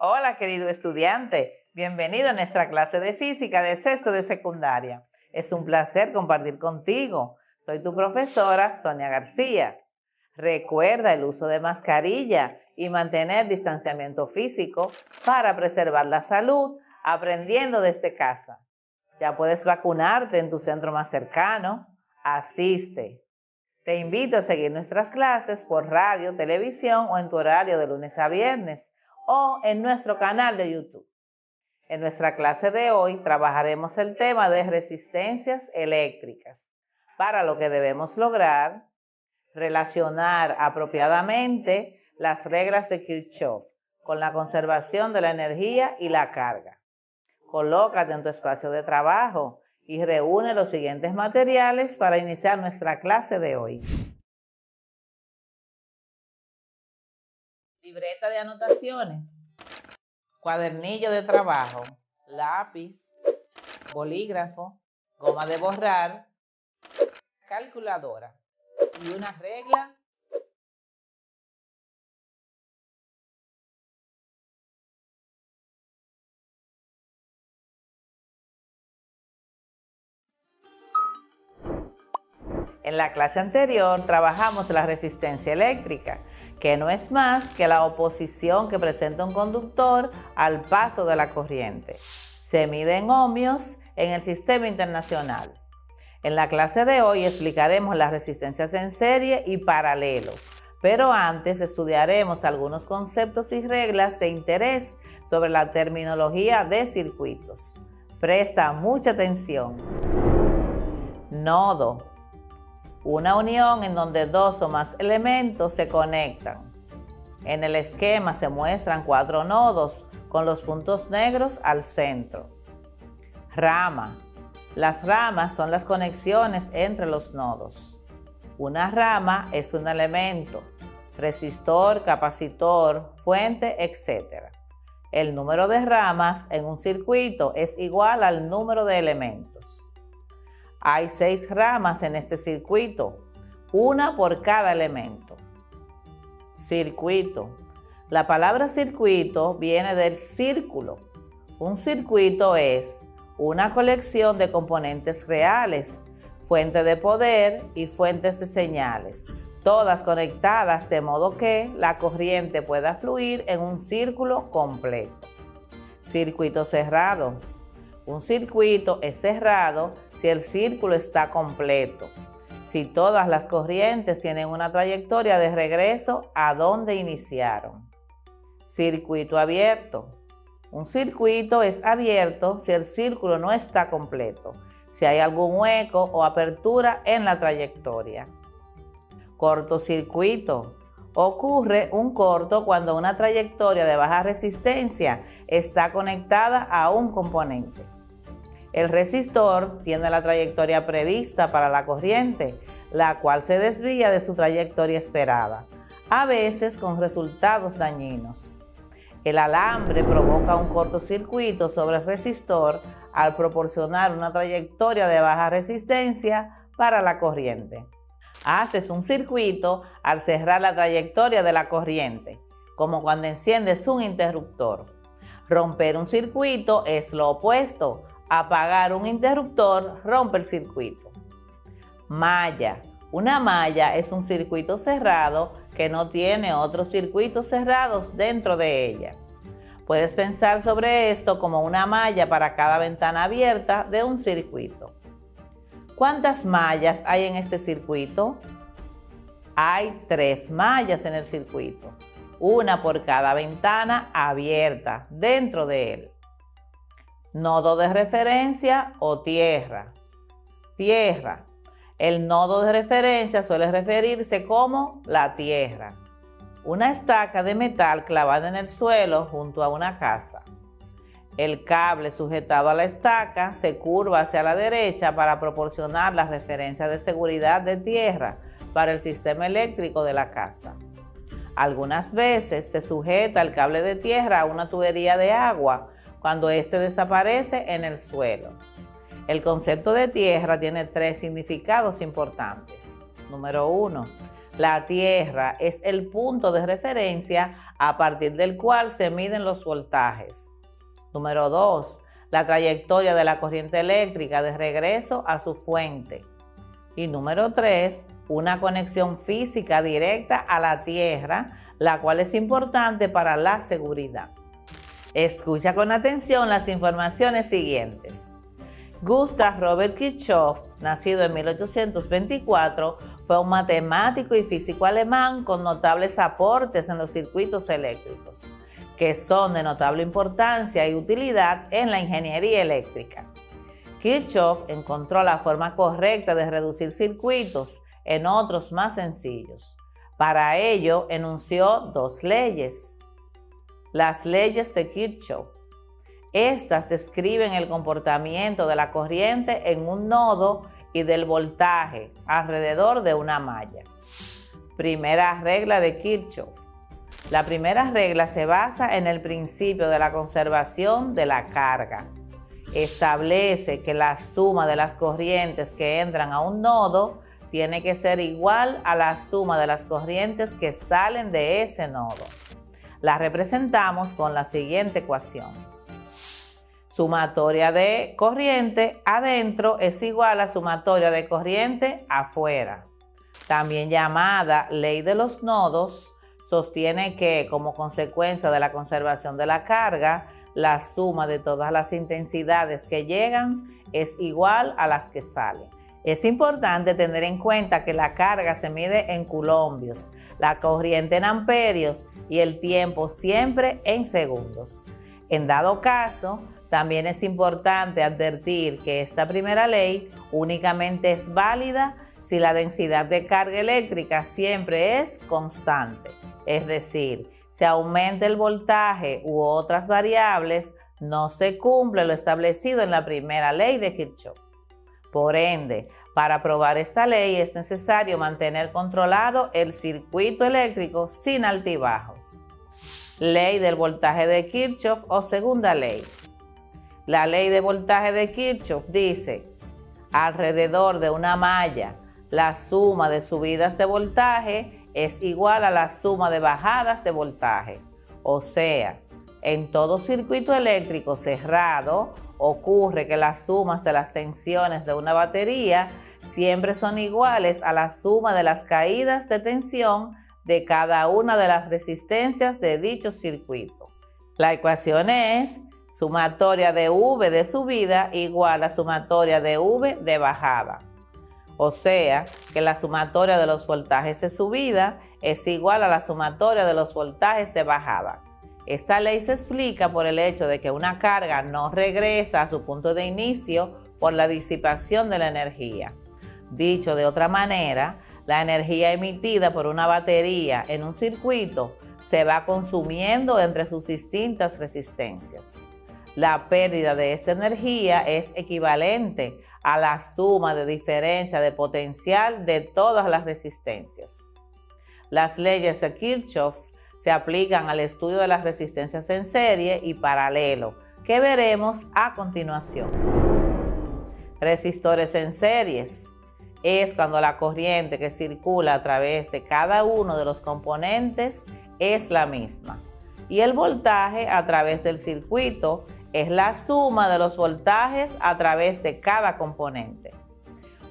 Hola, querido estudiante. Bienvenido a nuestra clase de física de sexto de secundaria. Es un placer compartir contigo. Soy tu profesora, Sonia García. Recuerda el uso de mascarilla y mantener distanciamiento físico para preservar la salud, aprendiendo desde casa. Ya puedes vacunarte en tu centro más cercano. Asiste. Te invito a seguir nuestras clases por radio, televisión o en tu horario de lunes a viernes o en nuestro canal de YouTube. En nuestra clase de hoy trabajaremos el tema de resistencias eléctricas, para lo que debemos lograr relacionar apropiadamente las reglas de Kirchhoff con la conservación de la energía y la carga. Colócate en tu espacio de trabajo y reúne los siguientes materiales para iniciar nuestra clase de hoy. Libreta de anotaciones, cuadernillo de trabajo, lápiz, bolígrafo, goma de borrar, calculadora y una regla. En la clase anterior trabajamos la resistencia eléctrica, que no es más que la oposición que presenta un conductor al paso de la corriente. Se mide en ohmios en el sistema internacional. En la clase de hoy explicaremos las resistencias en serie y paralelo, pero antes estudiaremos algunos conceptos y reglas de interés sobre la terminología de circuitos. Presta mucha atención. Nodo. Una unión en donde dos o más elementos se conectan. En el esquema se muestran 4 nodos con los puntos negros al centro. Rama. Las ramas son las conexiones entre los nodos. Una rama es un elemento, resistor, capacitor, fuente, etc. El número de ramas en un circuito es igual al número de elementos. Hay 6 ramas en este circuito, una por cada elemento. Circuito. La palabra circuito viene del círculo. Un circuito es una colección de componentes reales, fuente de poder y fuentes de señales, todas conectadas de modo que la corriente pueda fluir en un círculo completo. Circuito cerrado. Un circuito es cerrado si el círculo está completo, si todas las corrientes tienen una trayectoria de regreso a donde iniciaron. Circuito abierto. Un circuito es abierto si el círculo no está completo, si hay algún hueco o apertura en la trayectoria. Cortocircuito. Ocurre un corto cuando una trayectoria de baja resistencia está conectada a un componente. El resistor tiene la trayectoria prevista para la corriente, la cual se desvía de su trayectoria esperada, a veces con resultados dañinos. El alambre provoca un cortocircuito sobre el resistor al proporcionar una trayectoria de baja resistencia para la corriente. Haces un circuito al cerrar la trayectoria de la corriente, como cuando enciendes un interruptor. Romper un circuito es lo opuesto. Apagar un interruptor rompe el circuito. Malla. Una malla es un circuito cerrado que no tiene otros circuitos cerrados dentro de ella. Puedes pensar sobre esto como una malla para cada ventana abierta de un circuito. ¿Cuántas mallas hay en este circuito? Hay 3 mallas en el circuito, una por cada ventana abierta dentro de él. Nodo de referencia o tierra. Tierra. El nodo de referencia suele referirse como la tierra. Una estaca de metal clavada en el suelo junto a una casa. El cable sujetado a la estaca se curva hacia la derecha para proporcionar la referencia de seguridad de tierra para el sistema eléctrico de la casa. Algunas veces se sujeta el cable de tierra a una tubería de agua cuando éste desaparece en el suelo. El concepto de tierra tiene 3 significados importantes. Número 1. La Tierra es el punto de referencia a partir del cual se miden los voltajes. Número 2. La trayectoria de la corriente eléctrica de regreso a su fuente. Y número 3. Una conexión física directa a la Tierra, la cual es importante para la seguridad. Escucha con atención las informaciones siguientes. Gustav Robert Kirchhoff, nacido en 1824, fue un matemático y físico alemán con notables aportes en los circuitos eléctricos, que son de notable importancia y utilidad en la ingeniería eléctrica. Kirchhoff encontró la forma correcta de reducir circuitos en otros más sencillos. Para ello, enunció dos leyes. Las leyes de Kirchhoff. Estas describen el comportamiento de la corriente en un nodo y del voltaje alrededor de una malla. Primera regla de Kirchhoff. La primera regla se basa en el principio de la conservación de la carga. Establece que la suma de las corrientes que entran a un nodo tiene que ser igual a la suma de las corrientes que salen de ese nodo. La representamos con la siguiente ecuación. Sumatoria de corriente adentro es igual a sumatoria de corriente afuera. También llamada ley de los nodos, sostiene que, como consecuencia de la conservación de la carga, la suma de todas las intensidades que llegan es igual a las que salen. Es importante tener en cuenta que la carga se mide en coulombios, la corriente en amperios y el tiempo siempre en segundos. En dado caso, también es importante advertir que esta primera ley únicamente es válida si la densidad de carga eléctrica siempre es constante. Es decir, si aumenta el voltaje u otras variables, no se cumple lo establecido en la primera ley de Kirchhoff. Por ende, para probar esta ley es necesario mantener controlado el circuito eléctrico sin altibajos. Ley del voltaje de Kirchhoff o segunda ley. La ley de voltaje de Kirchhoff dice: alrededor de una malla, la suma de subidas de voltaje es igual a la suma de bajadas de voltaje. O sea, en todo circuito eléctrico cerrado ocurre que las sumas de las tensiones de una batería siempre son iguales a la suma de las caídas de tensión de cada una de las resistencias de dicho circuito. La ecuación es sumatoria de V de subida igual a sumatoria de V de bajada. O sea, que la sumatoria de los voltajes de subida es igual a la sumatoria de los voltajes de bajada. Esta ley se explica por el hecho de que una carga no regresa a su punto de inicio por la disipación de la energía. Dicho de otra manera, la energía emitida por una batería en un circuito se va consumiendo entre sus distintas resistencias. La pérdida de esta energía es equivalente a la suma de diferencia de potencial de todas las resistencias. Las leyes de Kirchhoff se aplican al estudio de las resistencias en serie y paralelo, que veremos a continuación. Resistores en series es cuando la corriente que circula a través de cada uno de los componentes es la misma, y el voltaje a través del circuito es la suma de los voltajes a través de cada componente.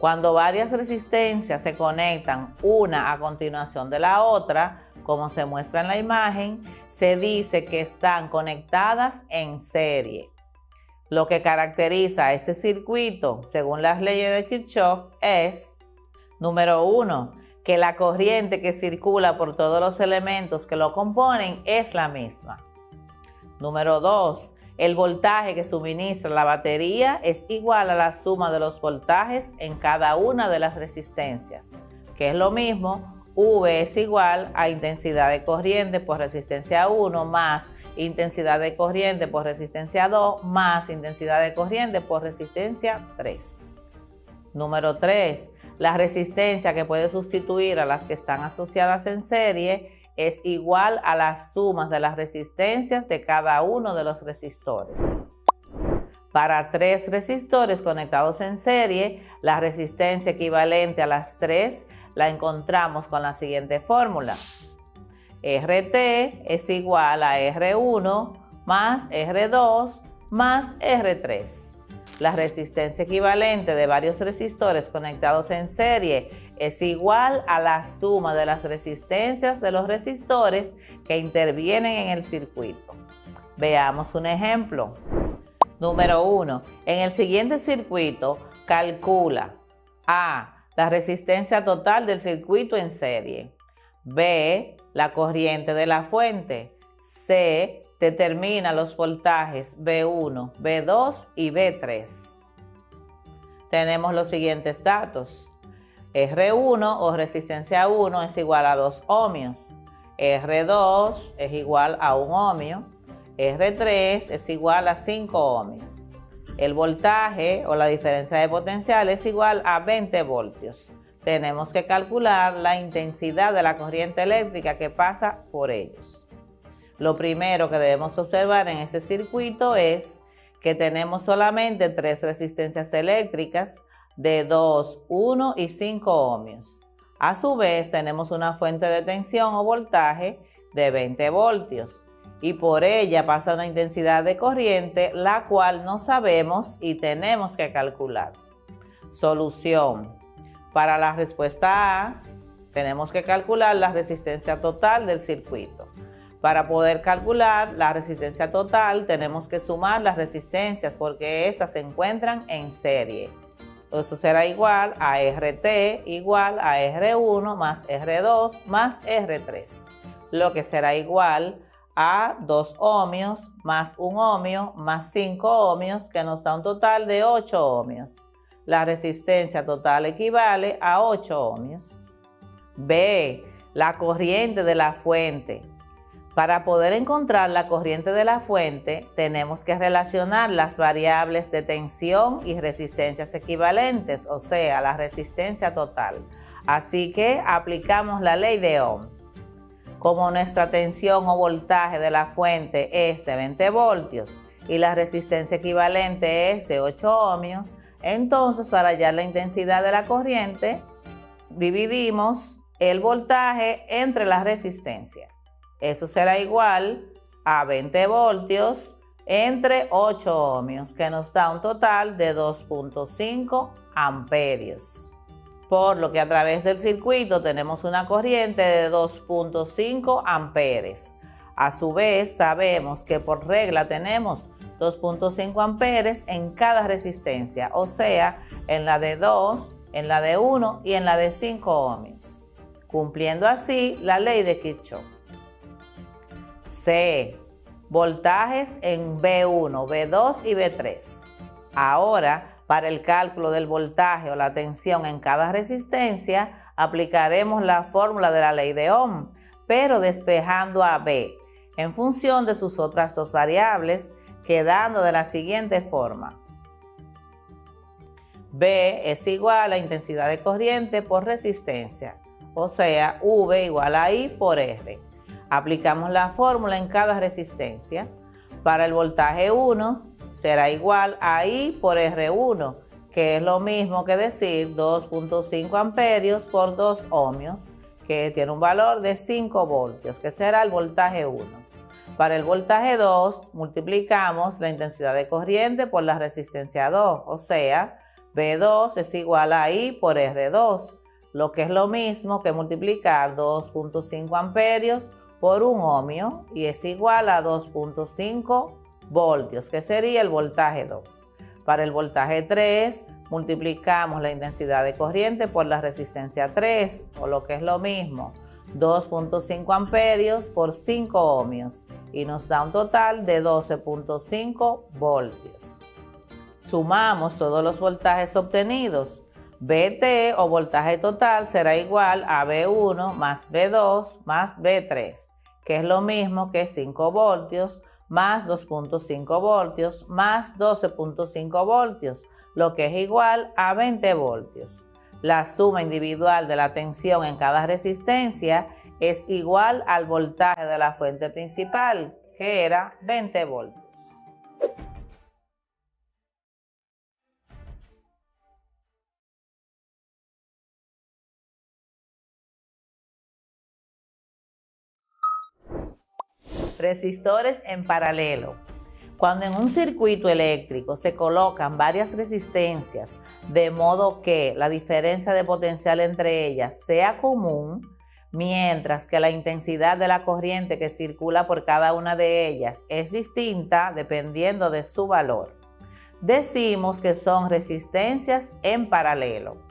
Cuando varias resistencias se conectan una a continuación de la otra, como se muestra en la imagen, se dice que están conectadas en serie. Lo que caracteriza a este circuito, según las leyes de Kirchhoff, es: número 1, que la corriente que circula por todos los elementos que lo componen es la misma. Número 2, el voltaje que suministra la batería es igual a la suma de los voltajes en cada una de las resistencias, que es lo mismo. V es igual a intensidad de corriente por resistencia 1 más intensidad de corriente por resistencia 2 más intensidad de corriente por resistencia 3. Número 3. La resistencia que puede sustituir a las que están asociadas en serie es igual a las sumas de las resistencias de cada uno de los resistores. Para 3 resistores conectados en serie, la resistencia equivalente a las 3 la encontramos con la siguiente fórmula. RT es igual a R1 más R2 más R3. La resistencia equivalente de varios resistores conectados en serie es igual a la suma de las resistencias de los resistores que intervienen en el circuito. Veamos un ejemplo. Número 1. En el siguiente circuito, calcula A. La resistencia total del circuito en serie. B. La corriente de la fuente. C. Determina los voltajes B1, B2 y B3. Tenemos los siguientes datos. R1 o resistencia 1 es igual a 2 ohmios. R2 es igual a 1 ohmio. R3 es igual a 5 ohmios. El voltaje o la diferencia de potencial es igual a 20 voltios. Tenemos que calcular la intensidad de la corriente eléctrica que pasa por ellos. Lo primero que debemos observar en este circuito es que tenemos solamente 3 resistencias eléctricas de 2, 1 y 5 ohmios. A su vez tenemos una fuente de tensión o voltaje de 20 voltios. Y por ella pasa una intensidad de corriente, la cual no sabemos y tenemos que calcular. Solución. Para la respuesta A, tenemos que calcular la resistencia total del circuito. Para poder calcular la resistencia total, tenemos que sumar las resistencias porque esas se encuentran en serie. Eso será igual a RT igual a R1 más R2 más R3, lo que será igual a 2 ohmios más 1 ohmio más 5 ohmios, que nos da un total de 8 ohmios. La resistencia total equivale a 8 ohmios. B. La corriente de la fuente. Para poder encontrar la corriente de la fuente, tenemos que relacionar las variables de tensión y resistencias equivalentes, o sea, la resistencia total. Así que aplicamos la ley de Ohm. Como nuestra tensión o voltaje de la fuente es de 20 voltios y la resistencia equivalente es de 8 ohmios, entonces para hallar la intensidad de la corriente, dividimos el voltaje entre la resistencia. Eso será igual a 20 voltios entre 8 ohmios, que nos da un total de 2.5 amperios. Por lo que a través del circuito tenemos una corriente de 2.5 amperes. A su vez, sabemos que por regla tenemos 2.5 amperes en cada resistencia, o sea, en la de 2, en la de 1 y en la de 5 ohmios, cumpliendo así la ley de Kirchhoff. C. Voltajes en B1, B2 y B3. Ahora, para el cálculo del voltaje o la tensión en cada resistencia, aplicaremos la fórmula de la ley de Ohm, pero despejando a B en función de sus otras dos variables, quedando de la siguiente forma. B es igual a la intensidad de corriente por resistencia, o sea, V igual a I por R. Aplicamos la fórmula en cada resistencia. Para el voltaje 1 será igual a I por R1, que es lo mismo que decir 2.5 amperios por 2 ohmios, que tiene un valor de 5 voltios, que será el voltaje 1. Para el voltaje 2 multiplicamos la intensidad de corriente por la resistencia 2, o sea, B2 es igual a I por R2, lo que es lo mismo que multiplicar 2.5 amperios por 1 ohmio y es igual a 2.5 voltios, que sería el voltaje 2. Para el voltaje 3 multiplicamos la intensidad de corriente por la resistencia 3, o lo que es lo mismo, 2.5 amperios por 5 ohmios y nos da un total de 12.5 voltios. Sumamos todos los voltajes obtenidos. BT o voltaje total será igual a B1 más B2 más B3, que es lo mismo que 5 voltios más 2.5 voltios más 12.5 voltios, lo que es igual a 20 voltios. La suma individual de la tensión en cada resistencia es igual al voltaje de la fuente principal, que era 20 voltios. Resistores en paralelo. Cuando en un circuito eléctrico se colocan varias resistencias, de modo que la diferencia de potencial entre ellas sea común, mientras que la intensidad de la corriente que circula por cada una de ellas es distinta dependiendo de su valor, decimos que son resistencias en paralelo.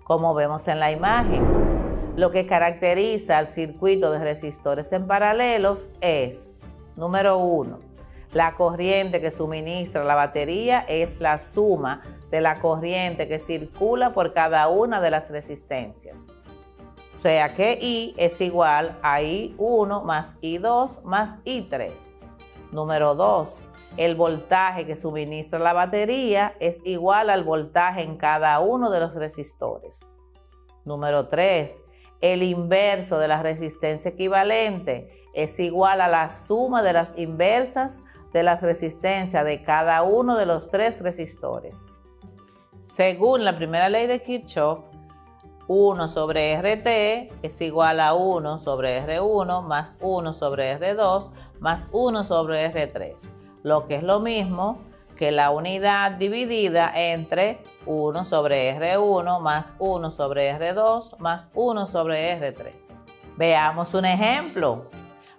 Como vemos en la imagen, lo que caracteriza al circuito de resistores en paralelos es, número 1, la corriente que suministra la batería es la suma de la corriente que circula por cada una de las resistencias. O sea que I es igual a I1 más I2 más I3. Número 2. El voltaje que suministra la batería es igual al voltaje en cada uno de los resistores. Número 3. El inverso de la resistencia equivalente es igual a la suma de las inversas de las resistencias de cada uno de los 3 resistores. Según la primera ley de Kirchhoff, 1 sobre RT es igual a 1 sobre R1 más 1 sobre R2 más 1 sobre R3, lo que es lo mismo que la unidad dividida entre 1 sobre R1 más 1 sobre R2 más 1 sobre R3. Veamos un ejemplo.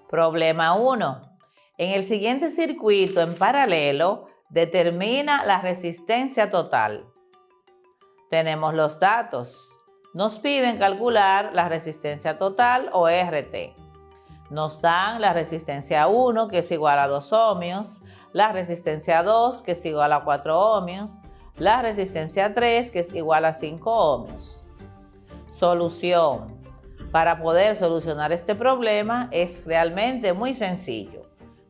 Problema 1. En el siguiente circuito en paralelo, determina la resistencia total. Tenemos los datos. Nos piden calcular la resistencia total o RT. Nos dan la resistencia 1, que es igual a 2 ohmios, la resistencia 2, que es igual a 4 ohmios, la resistencia 3, que es igual a 5 ohmios. Solución. Para poder solucionar este problema es realmente muy sencillo,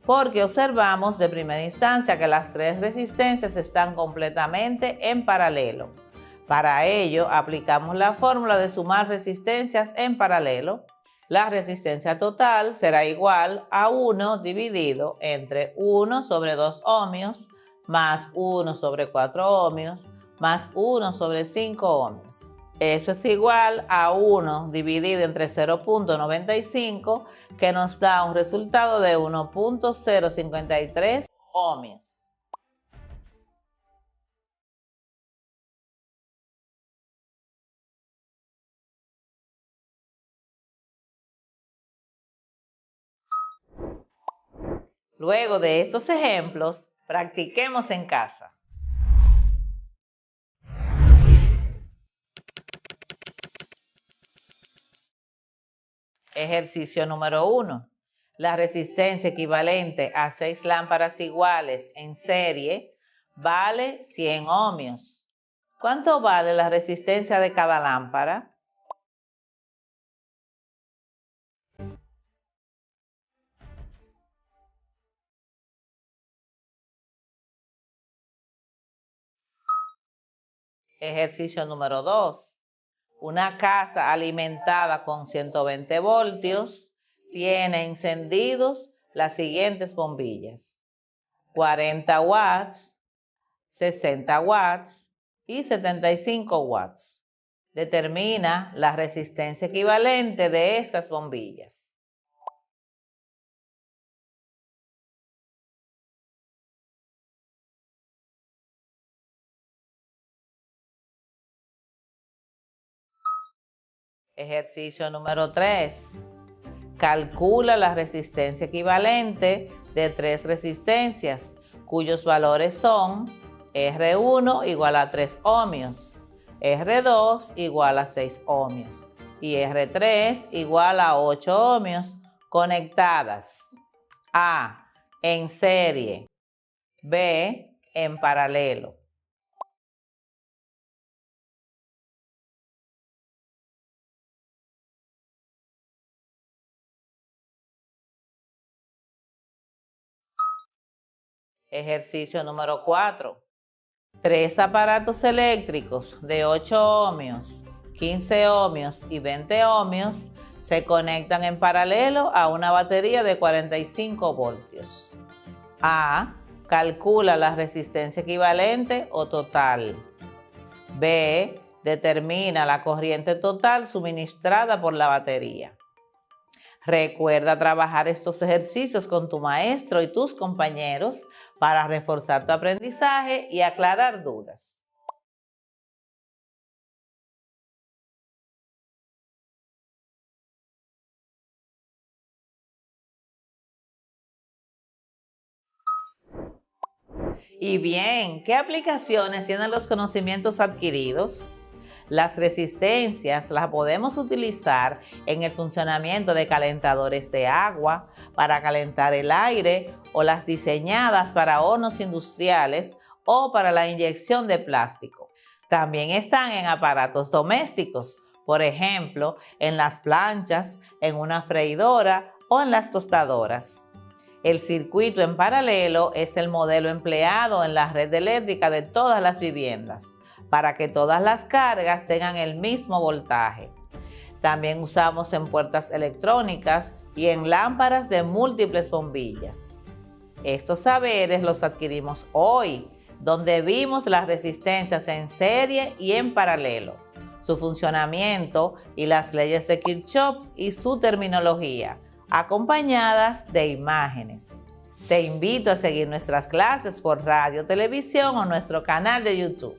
porque observamos de primera instancia que las 3 resistencias están completamente en paralelo. Para ello, aplicamos la fórmula de sumar resistencias en paralelo. La resistencia total será igual a 1 dividido entre 1 sobre 2 ohmios más 1 sobre 4 ohmios más 1 sobre 5 ohmios. Eso es igual a 1 dividido entre 0.95, que nos da un resultado de 1.053 ohmios. Luego de estos ejemplos, practiquemos en casa. Ejercicio número 1. La resistencia equivalente a 6 lámparas iguales en serie vale 100 ohmios. ¿Cuánto vale la resistencia de cada lámpara? Ejercicio número 2. Una casa alimentada con 120 voltios tiene encendidos las siguientes bombillas: 40 watts, 60 watts y 75 watts. Determina la resistencia equivalente de estas bombillas. Ejercicio número 3. Calcula la resistencia equivalente de 3 resistencias, cuyos valores son R1 igual a 3 ohmios, R2 igual a 6 ohmios y R3 igual a 8 ohmios, conectadas: A, en serie; B, en paralelo. Ejercicio número 4. 3 aparatos eléctricos de 8 ohmios, 15 ohmios y 20 ohmios se conectan en paralelo a una batería de 45 voltios. A. Calcula la resistencia equivalente o total. B. Determina la corriente total suministrada por la batería. Recuerda trabajar estos ejercicios con tu maestro y tus compañeros para reforzar tu aprendizaje y aclarar dudas. Y bien, ¿qué aplicaciones tienen los conocimientos adquiridos? Las resistencias las podemos utilizar en el funcionamiento de calentadores de agua, para calentar el aire, o las diseñadas para hornos industriales o para la inyección de plástico. También están en aparatos domésticos, por ejemplo, en las planchas, en una freidora o en las tostadoras. El circuito en paralelo es el modelo empleado en la red eléctrica de todas las viviendas, para que todas las cargas tengan el mismo voltaje. También usamos en puertas electrónicas y en lámparas de múltiples bombillas. Estos saberes los adquirimos hoy, donde vimos las resistencias en serie y en paralelo, su funcionamiento y las leyes de Kirchhoff y su terminología, acompañadas de imágenes. Te invito a seguir nuestras clases por radio, televisión o nuestro canal de YouTube.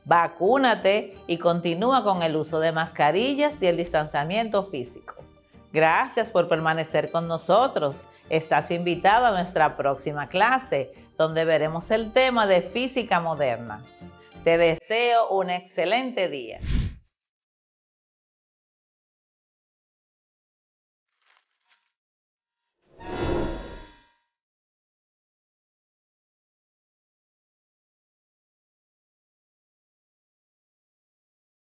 Vacúnate y continúa con el uso de mascarillas y el distanciamiento físico. Gracias por permanecer con nosotros. Estás invitado a nuestra próxima clase, donde veremos el tema de física moderna. Te deseo un excelente día.